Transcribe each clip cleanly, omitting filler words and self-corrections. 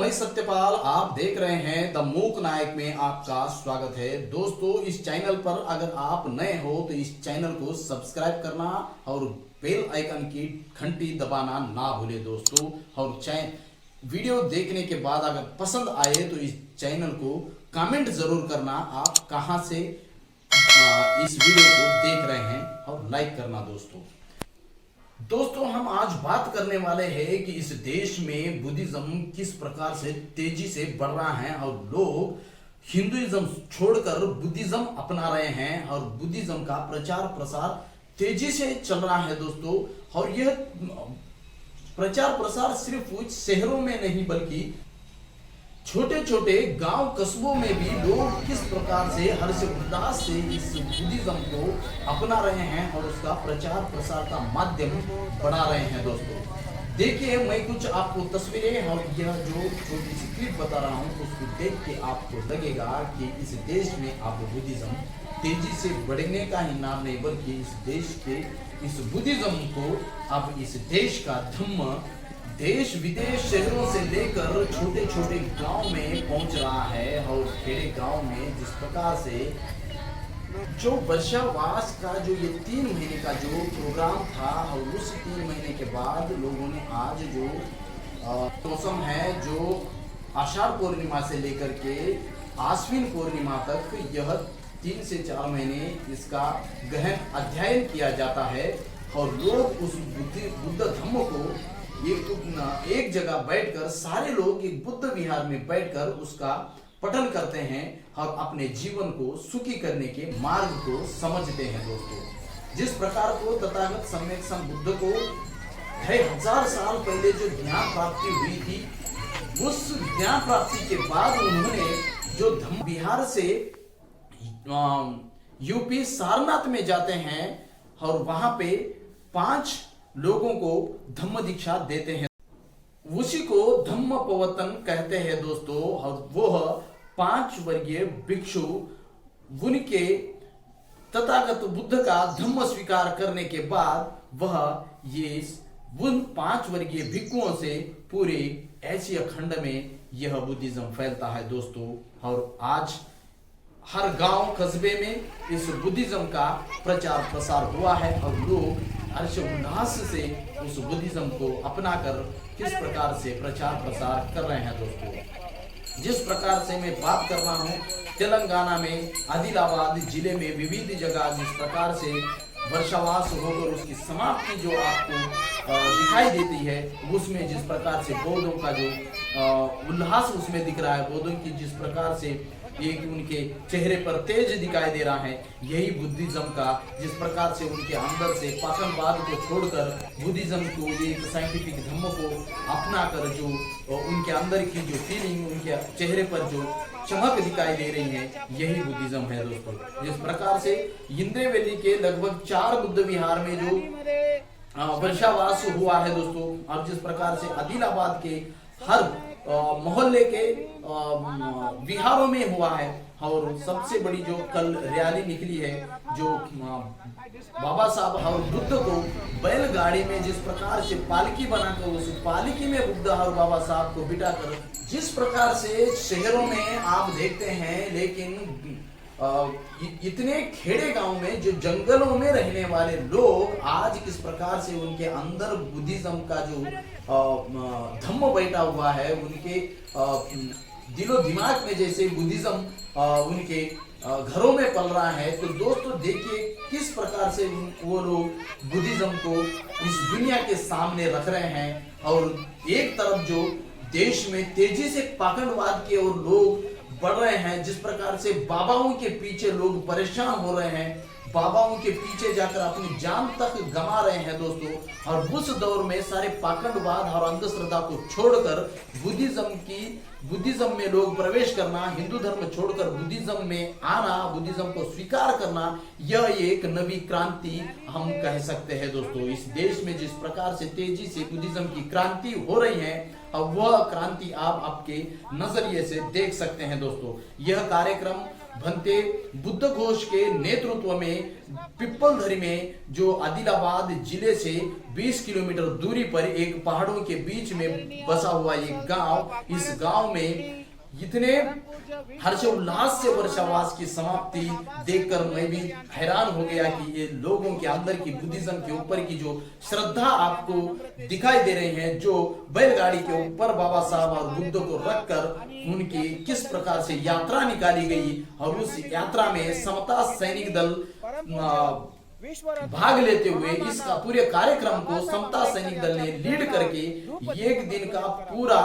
भाई सत्यपाल, आप देख रहे हैं द मूक नायक में आपका स्वागत है। दोस्तों, इस चैनल पर अगर आप नए हो तो इस चैनल को सब्सक्राइब करना और बेल आइकन की घंटी दबाना ना भूले दोस्तों। और वीडियो देखने के बाद अगर पसंद आए तो इस चैनल को कमेंट जरूर करना, आप कहां से इस वीडियो को देख रहे हैं, और लाइक करना दोस्तों, हम आज बात करने वाले हैं कि इस देश में बुद्धिज्म किस प्रकार से तेजी से बढ़ रहा है और लोग हिंदुइज्म छोड़कर बुद्धिज्म अपना रहे हैं और बुद्धिज्म का प्रचार प्रसार तेजी से चल रहा है दोस्तों। और यह प्रचार प्रसार सिर्फ शहरों में नहीं बल्कि छोटे छोटे गांव कस्बों में भी लोग किस प्रकार से हर्ष उल्लास से इस बुद्धिज्म को अपना रहे हैं और उसका प्रचार प्रसार का माध्यम बढ़ा रहे हैं दोस्तों। देखिए, मैं कुछ आपको तस्वीरें और यह जो छोटी सी क्लिप बता रहा हूं उसको देख के आपको लगेगा कि इस देश में अब बुद्धिज्म तेजी से बढ़ने का ही नाम नहीं बल्कि इस देश के इस बुद्धिज्म को अब इस देश का धम्म देश विदेश शहरों से लेकर छोटे छोटे गांव में पहुंच रहा है। और खेड़े गांव में जिस प्रकार से जो वर्षावास का जो ये 3 महीने का जो प्रोग्राम था और उस 3 महीने के बाद लोगों ने आज जो मौसम है, जो आषाढ़ पूर्णिमा से लेकर के आश्विन पूर्णिमा तक यह 3 से 4 महीने इसका गहन अध्ययन किया जाता है। और लोग उस बुद्ध धम्म को एक जगह बैठकर सारे लोग एक बुद्ध विहार में बैठकर उसका पठन करते हैं और अपने जीवन को सुखी करने के मार्ग को समझते हैं दोस्तों। जिस प्रकार को तथागत सम्यक संबुद्ध को 2500 साल पहले जो ज्ञान प्राप्ति हुई थी, उस ज्ञान प्राप्ति के बाद उन्होंने जो धम्म विहार से यूपी सारनाथ में जाते हैं और वहां पे 5 लोगों को धम्म दीक्षा देते हैं। उसी को धम्म पवर्तन कहते हैं दोस्तों। और वह 5 वर्गीय भिक्षु उनके तथागत बुद्ध का धम्म स्वीकार करने के बाद वह ये उन 5 वर्गीय भिक्षुओं से पूरे एशिया खंड में यह बुद्धिज्म फैलता है दोस्तों। और आज हर गांव कस्बे में इस बुद्धिज्म का प्रचार प्रसार हुआ है और लोग हर्ष उल्लास से उस बुद्धिज्म को अपनाकर किस प्रकार से प्रचार प्रसार कर रहे हैं दोस्तों। जिस प्रकार से मैं बात कर रहा हूँ, तेलंगाना में आदिलाबाद जिले में विविध जगह जिस प्रकार से वर्षावास होकर उसकी समाप्ति जो आपको दिखाई देती है, उसमें जिस प्रकार से बौद्धों का जो उल्लास उसमें दिख रहा है, बौद्धों की जिस प्रकार से एक उनके चेहरे पर तेज दिखाई दे रहा है, यही बुद्धिज्म का जिस प्रकार से उनके अंदर से पाखंडवाद को छोड़कर बुद्धिज्म को एक साइंटिफिक धम्म को अपनाकर जो उनके अंदर की जो फीलिंग उनके चेहरे पर जो चमक दिखाई दे रही है, यही बुद्धिज्म है दोस्तों। जिस प्रकार से इंद्रे वैली के लगभग 4 बुद्ध विहार में जो वर्षावास हुआ है दोस्तों, और जिस प्रकार से आदिलाबाद के हर मोहल्ले के विहारों में हुआ है। और सबसे बड़ी जो कल रैली निकली है, जो बाबा साहब और बुद्ध को बैलगाड़ी में जिस प्रकार से पालकी बनाकर उस पालकी में बुद्ध और बाबा साहब को बिठाकर जिस प्रकार से शहरों में आप देखते हैं, लेकिन इतने खेड़े गांव में जो जंगलों में रहने वाले लोग आज किस प्रकार से उनके अंदर बुद्धिज्म का जो धम्म बैठा हुआ है, उनके दिलो दिमाग में जैसे बुद्धिज्म उनके घरों में पल रहा है। तो दोस्तों देखिए किस प्रकार से वो लोग बुद्धिज्म को इस दुनिया के सामने रख रहे हैं। और एक तरफ जो देश में तेजी से पाखंडवाद के और लोग बढ़ रहे हैं, जिस प्रकार से बाबाओं के पीछे लोग परेशान हो रहे हैं, बाबाओं के पीछे जाकर अपनी जान तक गंवा रहे हैं दोस्तों। और उस दौर में सारे पाखंडवाद और अंधश्रद्धा को छोड़कर बुद्धिज्म में लोग प्रवेश करना, हिंदू धर्म छोड़कर बुद्धिज्म में आना, बुद्धिज्म को स्वीकार करना, यह एक नवी क्रांति हम कह सकते हैं दोस्तों। इस देश में जिस प्रकार से तेजी से बुद्धिज्म की क्रांति हो रही है और वह क्रांति आप आपके नजरिए से देख सकते हैं दोस्तों। यह कार्यक्रम भंते बुद्ध घोष के नेतृत्व में पिप्पलधरी में, जो आदिलाबाद जिले से 20 किलोमीटर दूरी पर एक पहाड़ों के बीच में बसा हुआ एक गांव, इस गांव में इतने हर्षोल्लास से वर्षावास की समाप्ति देखकर मैं भी हैरान हो गया कि ये लोगों के अंदर की बुद्धिज्म के ऊपर की जो श्रद्धा आपको दिखाई दे रही है, जो बैलगाड़ी के ऊपर बाबा साहब और बुद्ध को रखकर उनकी किस प्रकार से यात्रा निकाली गई, और उस यात्रा में समता सैनिक दल भाग लेते हुए इसका पूरे कार्यक्रम को समता सैनिक दल ने लीड करके एक दिन का पूरा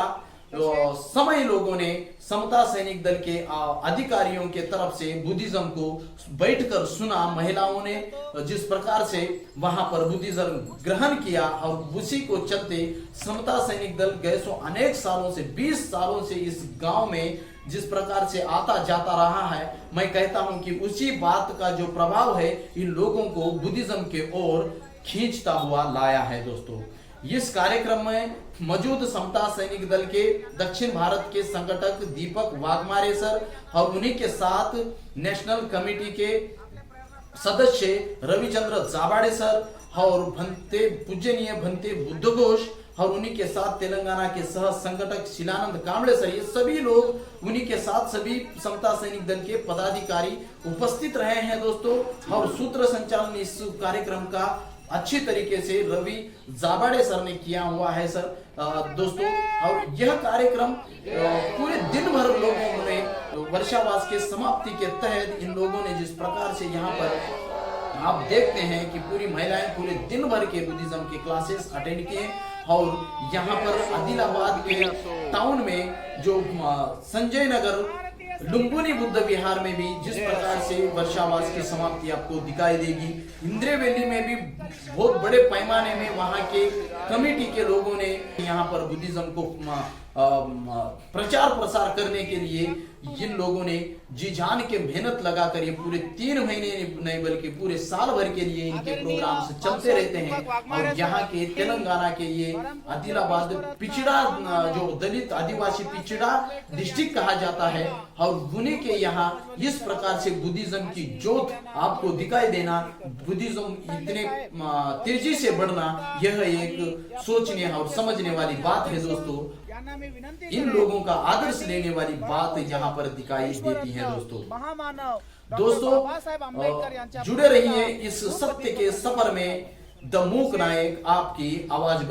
समय लोगों ने समता सैनिक दल के अधिकारियों के तरफ से बुद्धिज्म को बैठकर सुना। महिलाओं ने जिस प्रकार से वहां पर बुद्धिज्म ग्रहण किया, और उसी को चलते समता सैनिक दल गए अनेक सालों से 20 सालों से इस गांव में जिस प्रकार से आता जाता रहा है, मैं कहता हूं कि उसी बात का जो प्रभाव है इन लोगों को बुद्धिज्म के ओर खींचता हुआ लाया है दोस्तों। इस कार्यक्रम में मौजूद समता सैनिक दल के दक्षिण भारत के संगठक दीपक वाघमारे सर और उन्हीं के साथ नेशनल कमेटी के सदस्य रविचंद्र जाबाड़े सर और पूजनीय भंते बुद्ध घोष और उन्हीं के साथ तेलंगाना के सह संगठक शिलानंद कांबळे सर, ये सभी लोग उन्हीं के साथ सभी समता सैनिक दल के पदाधिकारी उपस्थित रहे हैं दोस्तों। और सूत्र संचालन इस कार्यक्रम का अच्छी तरीके से रवि जाबाड़े सर ने किया हुआ है सर दोस्तों। और यह कार्यक्रम पूरे दिन भर लोगों ने वर्षावास के समाप्ति के तहत इन लोगों ने जिस प्रकार से यहाँ पर आप देखते हैं कि पूरी महिलाएं पूरे दिन भर के बुद्धिज्म के क्लासेस अटेंड किए, और यहाँ पर आदिलाबाद के टाउन में जो संजय नगर लुम्बिनी बुद्ध विहार में भी जिस प्रकार से वर्षावास की समाप्ति आपको दिखाई देगी। इंद्रे वैली में भी बहुत बड़े पैमाने में वहां के कमेटी के लोगों ने यहाँ पर बुद्धिज्म को प्रचार प्रसार करने के लिए इन लोगों ने जी जान के मेहनत लगाकर ये पूरे 3 महीने नहीं बल्कि पूरे साल भर के लिए इनके प्रोग्राम से चलते रहते हैं। और यहाँ के तेलंगाना के ये आदिलाबाद पिछड़ा जो दलित आदिवासी पिछड़ा डिस्ट्रिक्ट कहा जाता है, और उन्हीं के यहाँ इस प्रकार से बुद्धिज्म की जोत आपको दिखाई देना, बुद्धिज्म इतने तेजी से बढ़ना, यह एक सोचने और समझने वाली बात है दोस्तों। इन लोगों का आदर्श लेने वाली बात यहाँ पर दिखाई देती है दोस्तों जुड़े रहिए इस सत्य के सफर में। द मूक नायक आपकी आवाज